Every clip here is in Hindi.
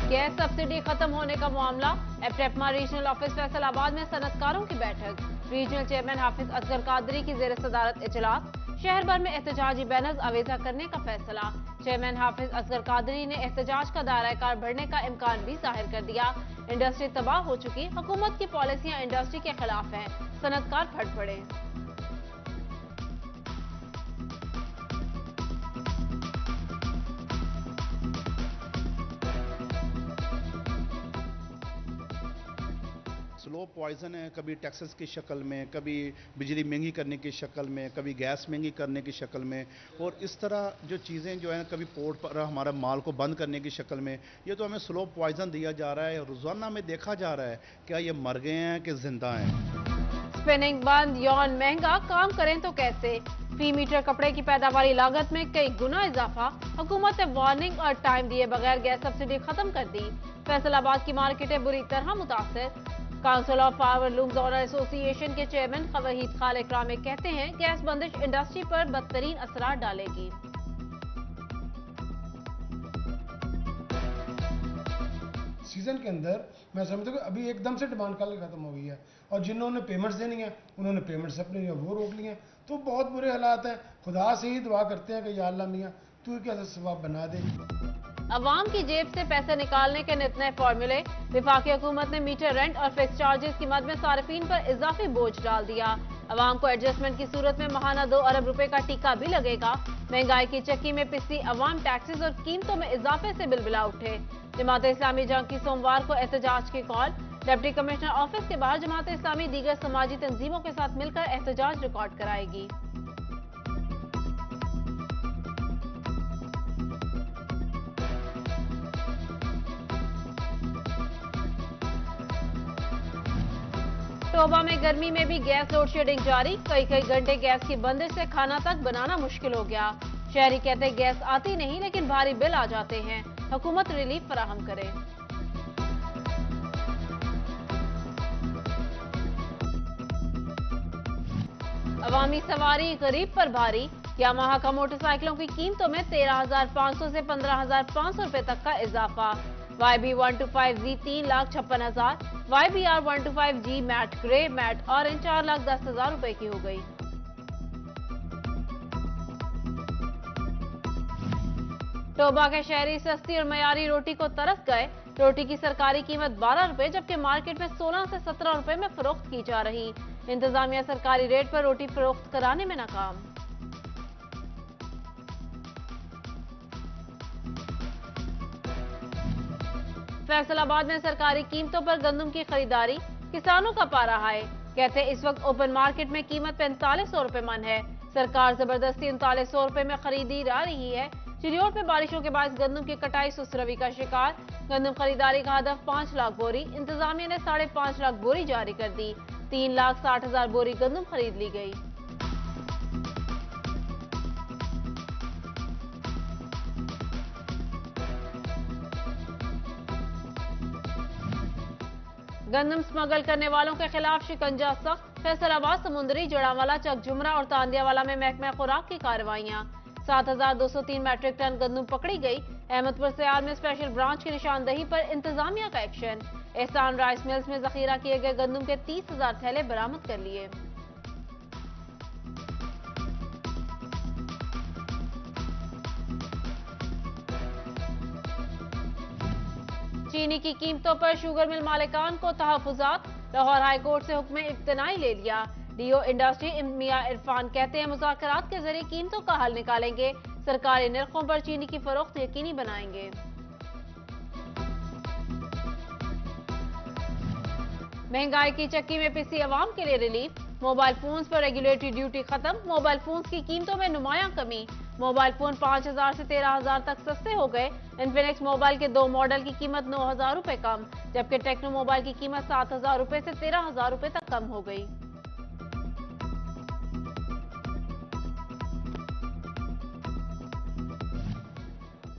गैस सब्सिडी खत्म होने का मामला। एप्टेपमा रीजनल ऑफिस फैसलाबाद में सनतकारों की बैठक। रीजनल चेयरमैन हाफिज असगर कादरी की जेर सदारत इजलास। शहर भर में एहतजाजी बैनर्स आवेजा करने का फैसला। चेयरमैन हाफिज असगर कादरी ने एहतजाज का दायरा कार बढ़ने का इम्कान भी जाहिर कर दिया। इंडस्ट्री तबाह हो चुकी, हुकूमत की पॉलिसियां इंडस्ट्री के खिलाफ हैं, सनतकार फट पड़े। स्लो पॉइजन है, कभी टैक्सेस की शक्ल में, कभी बिजली महंगी करने की शक्ल में, कभी गैस महंगी करने की शक्ल में, और इस तरह जो चीज़ें जो है कभी पोर्ट पर हमारा माल को बंद करने की शक्ल में, ये तो हमें स्लो पॉइजन दिया जा रहा है। रोज़ाना में देखा जा रहा है क्या ये मर गए हैं कि जिंदा हैं। स्पिनिंग बंद, यौन महंगा, काम करें तो कैसे। फी मीटर कपड़े की पैदावारी लागत में कई गुना इजाफा। हुकूमत ने वार्निंग और टाइम दिए बगैर गैस सब्सिडी खत्म कर दी। फैसलाबाद की मार्केटें बुरी तरह मुतासर। Council of power looms owner association के चेयरमैन वहीद खालिक रामे कहते हैं गैस बंदिश इंडस्ट्री पर बदतरीन असरात डालेगी। सीजन के अंदर मैं समझता हूँ कि अभी एकदम से डिमांड कल खत्म हो गई है, और जिन्होंने पेमेंट्स देनी है उन्होंने पेमेंट्स अपने वो रोक लिए हैं, तो बहुत बुरे हालात हैं। खुदा से ही दुआ करते हैं कि या अल्लाह मियां तू क्या सवाब बना दे। अवाम की जेब से पैसे निकालने के नित नए फॉर्मूले। विफाकी हुकूमत ने मीटर रेंट और फिक्स चार्जेस की मद में सार्फिन पर इजाफी बोझ डाल दिया। अवाम को एडजस्टमेंट की सूरत में माहाना 2 अरब रुपए का टीका भी लगेगा। महंगाई की चक्की में पिसी अवाम टैक्सेस और कीमतों में इजाफे से बिलबिला उठे। जमात इस्लामी जंग की सोमवार को एहतजाज की कॉल। डिप्टी कमिश्नर ऑफिस के बाहर जमात इस्लामी दीगर समाजी तंजीमों के साथ मिलकर एहतजाज रिकॉर्ड कराएगी। टोबा में गर्मी में भी गैस लोड शेडिंग जारी। कई घंटे गैस की बंदिश से खाना तक बनाना मुश्किल हो गया। शहरी कहते गैस आती नहीं लेकिन भारी बिल आ जाते हैं, हुकूमत रिलीफ फराहम करे। अवामी सवारी गरीब पर भारी। यामाहा का मोटरसाइकिलों की कीमतों में 13,500 से 15,500 रुपए तक का इजाफा। YB125G 3,56,000, YBR 125G matte grey matte orange 4,10,000 रुपए की हो गई। टोबा के शहरी सस्ती और मयारी रोटी को तरस गए। रोटी की सरकारी कीमत 12 रुपए जबकि मार्केट में 16 से 17 रुपए में फरोख्त की जा रही। इंतजामिया सरकारी रेट पर रोटी फरोख्त कराने में नाकाम। फैसलाबाद में सरकारी कीमतों पर गंदम की खरीदारी। किसानों का पारा हाय। कहते हैं इस वक्त ओपन मार्केट में कीमत 4500 रुपए मन है। सरकार जबरदस्ती 3900 रुपए में खरीदी जा रही है। चिरियोट में बारिशों के बाद गंदम की कटाई सुसरवी का शिकार। गंदम खरीदारी का हदफ 5 लाख बोरी। इंतजामिया ने 5.5 लाख बोरी जारी कर दी। 3,60,000 बोरी गंदम खरीद ली गई। गंदम स्मगल करने वालों के खिलाफ शिकंजा सख्त। फैसलाबाद, समुंदरी, जड़ावाला, चकझुमरा और तांदियावाला में महकमा खुराक की कार्रवाइयां। 7,203 मैट्रिक टन गंदम पकड़ी गई। अहमदपुर सयार में स्पेशल ब्रांच की निशानदही पर इंतजामिया का एक्शन। एहसान राइस मिल्स में जखीरा किए गए गंदम के 30,000 थैले बरामद कर लिए। चीनी की कीमतों पर शुगर मिल मालिकान को तहफुजात। लाहौर हाईकोर्ट से हुक्म इब्तनाई ले लिया। डीओ इंडस्ट्री मियां इरफान कहते हैं मुज़ाकरात के जरिए कीमतों का हल निकालेंगे। सरकारी निर्खों पर चीनी की फरोख्त यकीनी बनाएंगे। महंगाई की चक्की में पिसी अवाम के लिए रिलीफ। मोबाइल फोन्स पर रेगुलेटरी ड्यूटी खत्म। मोबाइल फोन्स की कीमतों में नुमायां कमी। मोबाइल फोन 5,000 से 13,000 तक सस्ते हो गए। इन्फिनिक्स मोबाइल के 2 मॉडल की कीमत 9,000 रुपए कम, जबकि टेक्नो मोबाइल की कीमत 7,000 रुपए से 13,000 रुपए तक कम हो गई।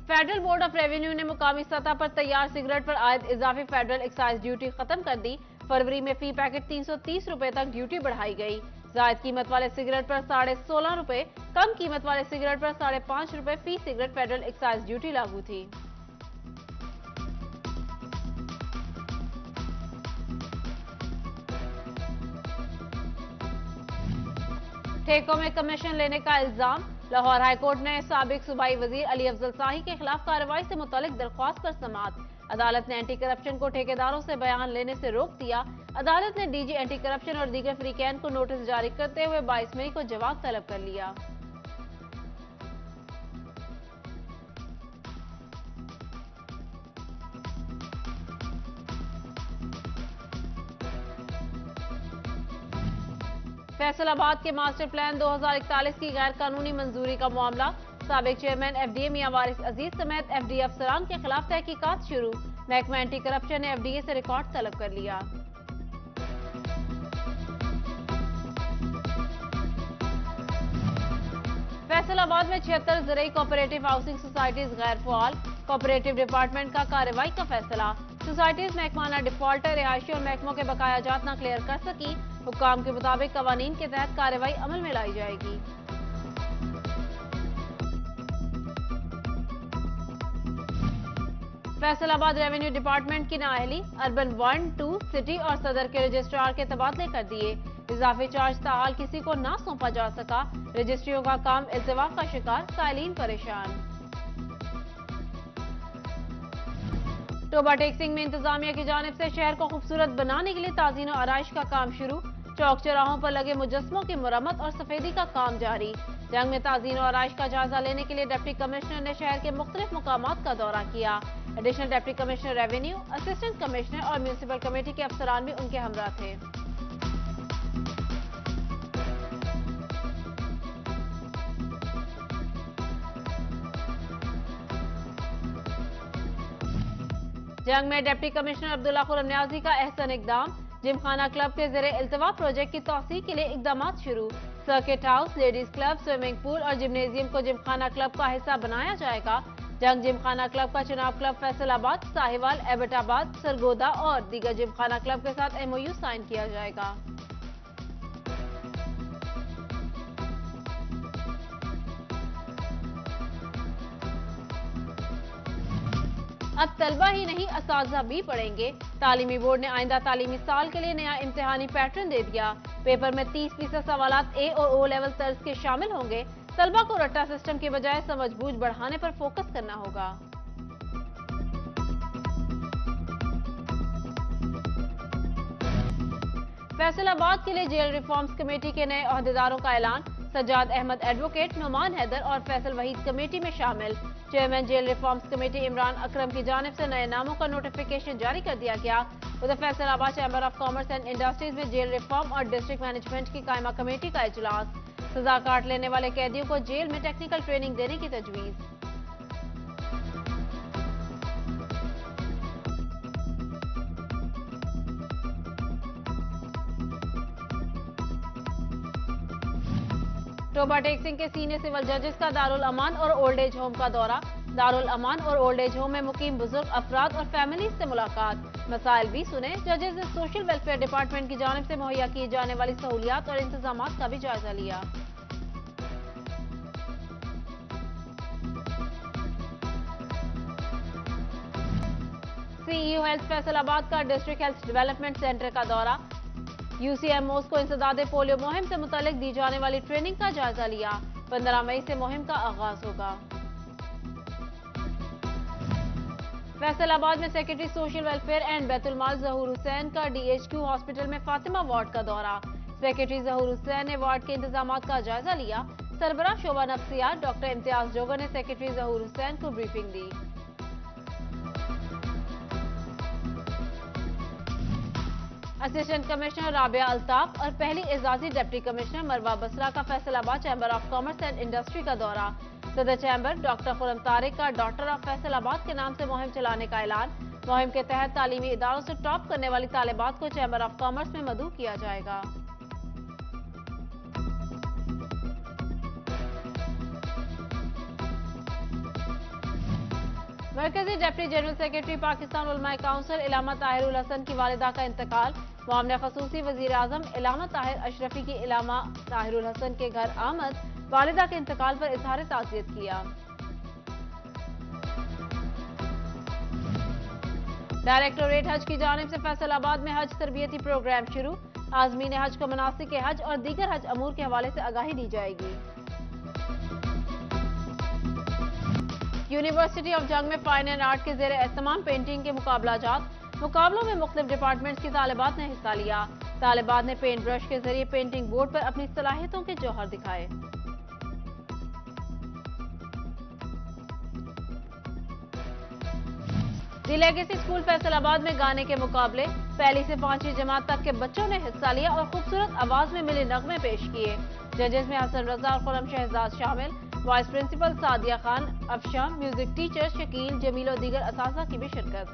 फेडरल बोर्ड ऑफ रेवेन्यू ने मुकामी सतह पर तैयार सिगरेट पर आयद इजाफी फेडरल एक्साइज ड्यूटी खत्म कर दी। फरवरी में फी पैकेट 330 रुपए तक ड्यूटी बढ़ाई गई। जायद कीमत वाले सिगरेट पर 16.5 रुपए, कम कीमत वाले सिगरेट पर 5.5 रुपए फी सिगरेट फेडरल एक्साइज ड्यूटी लागू थी। ठेकों में कमीशन लेने का इल्जाम। लाहौर हाईकोर्ट ने साबिक सूबाई वजीर अली अफजल शाही के खिलाफ कार्रवाई से मुतालिक दरख्वास्त पर समाअत। अदालत ने एंटी करप्शन को ठेकेदारों से बयान लेने से रोक दिया। अदालत ने डीजी एंटी करप्शन और दीगर फ्रीकैन को नोटिस जारी करते हुए 22 मई को जवाब तलब कर लिया। फैसलाबाद के मास्टर प्लान 2041 की गैर कानूनी मंजूरी का मामला। साबिक चेयरमैन एफडीए मियां वारिस अजीज समेत एफडीए अफसरान के खिलाफ तहकीकात शुरू। महकमा एंटी करप्शन ने एफडीए से रिकॉर्ड तलब कर लिया। फैसलाबाद में 76 ज़रई कोऑपरेटिव हाउसिंग सोसाइटीज गैर फ़ाल। कोऑपरेटिव डिपार्टमेंट का कार्रवाई का फैसला। सोसाइटीज महकमाना डिफॉल्टर रिहायशी और महकमों के बकाया जात न क्लियर कर सकी। हुक्काम के मुताबिक कवानीन के तहत कार्रवाई अमल में लाई जाएगी। फैसलाबाद रेवेन्यू डिपार्टमेंट की नाअहली। अर्बन 1, 2 सिटी और सदर के रजिस्ट्रार के तबादले कर दिए। इजाफी चार्ज ताहाल किसी को ना सौंपा जा सका। रजिस्ट्रियों का काम इल्तिवाक का शिकार, साइलिन परेशान। टोबा टेक्सिंग में इंतजामिया की जानिब से शहर को खूबसूरत बनाने के लिए ताज़ीन और आराइश का काम शुरू। चौक चौराहों पर लगे मुजस्मों की मुरम्मत और सफेदी का काम जारी। जंग में ताज़ीन और आराइश का जायजा लेने के लिए डिप्टी कमिश्नर ने शहर के मुख्तलिफ मुकामात का दौरा किया। Additional deputy commissioner revenue, assistant commissioner और म्यूनिसिपल कमेटी के अफसरान भी उनके हमरा थे। जंग में डिप्टी कमिश्नर अब्दुल्ला खुरम न्याजी का अहसन इकदाम। जिमखाना क्लब के ज़रिए इल्तिवा प्रोजेक्ट की तौसीह के लिए इकदाम शुरू। Circuit house, ladies club, swimming pool और जिम्नेजियम को जिमखाना क्लब का हिस्सा बनाया जाएगा। जंग जिमखाना क्लब का चुनाव क्लब फैसलाबाद, साहिवाल, एबटाबाद, सरगोदा और दीगर जिमखाना क्लब के साथ MOU साइन किया जाएगा। अब तलबा ही नहीं असातिज़ा भी पढ़ेंगे। तालीमी बोर्ड ने आइंदा तालीमी साल के लिए नया इम्तिहानी पैटर्न दे दिया। पेपर में 30% सवालात A और O लेवल तर्ज के शामिल होंगे। तलबा को रट्टा सिस्टम के बजाय समझबूझ बढ़ाने पर फोकस करना होगा। फैसलाबाद के लिए जेल रिफॉर्म्स कमेटी के नए अहदेदारों का ऐलान। सज्जाद अहमद एडवोकेट, नुमान हैदर और फैसल वहीद कमेटी में शामिल। Chairman jail reforms committee Imran Akram की जानिब से नए नामों का नोटिफिकेशन जारी कर दिया गया। उधर Faisalabad chamber of commerce and industries में जेल रिफॉर्म और डिस्ट्रिक्ट मैनेजमेंट की कायमा कमेटी का इजलास। सजा काट लेने वाले कैदियों को जेल में टेक्निकल ट्रेनिंग देने की तजवीज़। टोबा टेक्सिंग के सीनियर सिविल जजेस का दारुल अमान और ओल्ड एज होम का दौरा। दारुल अमान और ओल्ड एज होम में मुकीम बुजुर्ग अफराद और फैमिली से मुलाकात। मसाइल भी सुने। जजेस ने सोशल वेलफेयर डिपार्टमेंट की जानिब से मुहैया की जाने वाली सहूलियात और इंतजामात का भी जायजा लिया। CEO हेल्थ फैसलाबाद का डिस्ट्रिक्ट हेल्थ डेवलपमेंट सेंटर का दौरा। UCMOs को इंसदाद पोलियो मुहिम से मुतालिक दी जाने वाली ट्रेनिंग का जायजा लिया। 15 मई से मुहिम का आगाज होगा। फैसलाबाद में सेक्रेटरी सोशल वेलफेयर एंड बैतुल माल जहूर हुसैन का DHQ हॉस्पिटल में फातिमा वार्ड का दौरा। सेक्रेटरी जहूर हुसैन ने वार्ड के इंतजामात का जायजा लिया। सरबराह शोबा नफ्सियात डॉक्टर इम्तियाज जोगर ने सेक्रेटरी जहूर हुसैन को ब्रीफिंग दी। असिस्टेंट कमिश्नर राबिया अल्ताफ और पहली एजाजी डिप्टी कमिश्नर मरवा बसरा का Faisalabad chamber of commerce and industry का दौरा। सदर चैम्बर डॉक्टर खुरम तारिक का डॉक्टर ऑफ फैसलाबाद के नाम से मुहिम चलाने का ऐलान। मुहिम के तहत तालीमी इदारों से टॉप करने वाली तालिबात को चैम्बर ऑफ कॉमर्स में मदऊ किया जाएगा। मरकजी डिप्टी जनरल सेक्रेटरी पाकिस्तान उलमाए काउंसिल इलामा ताहिरुल हसन की वालिदा का इंतकाल। मामला खसूसी वजीर आजम इलामा ताहिर अशरफी की इलामा ताहिरुल हसन के घर आमद। वालिदा के इंतकाल पर इजहार ताज़ियत किया। डायरेक्टोरेट हज की जानिब से फैसलाबाद में हज तरबियती प्रोग्राम शुरू। आज़मीन हज को मनासिक के हज और दीगर हज अमूर के हवाले से आगाही दी जाएगी। यूनिवर्सिटी ऑफ जंग में फाइन एंड आर्ट के जेर एहतमाम पेंटिंग के मुकाबलों में मुख्तलिफ डिपार्टमेंट्स की तालिबात ने हिस्सा लिया। तालिबात ने पेंट ब्रश के जरिए पेंटिंग बोर्ड पर अपनी सलाहियतों के जौहर दिखाए। दी लेगेसी स्कूल फैसलाबाद में गाने के मुकाबले पहली से 5वीं जमात तक के बच्चों ने हिस्सा लिया और खूबसूरत आवाज में मिले नगमे पेश किए। जजेस में हसन रजा और खुरम शहजाद शामिल। Vice principal Sadia Khan, Afshan, music teacher Shakeel, Jameel और दीगर असातिज़ा की भी शिरकत।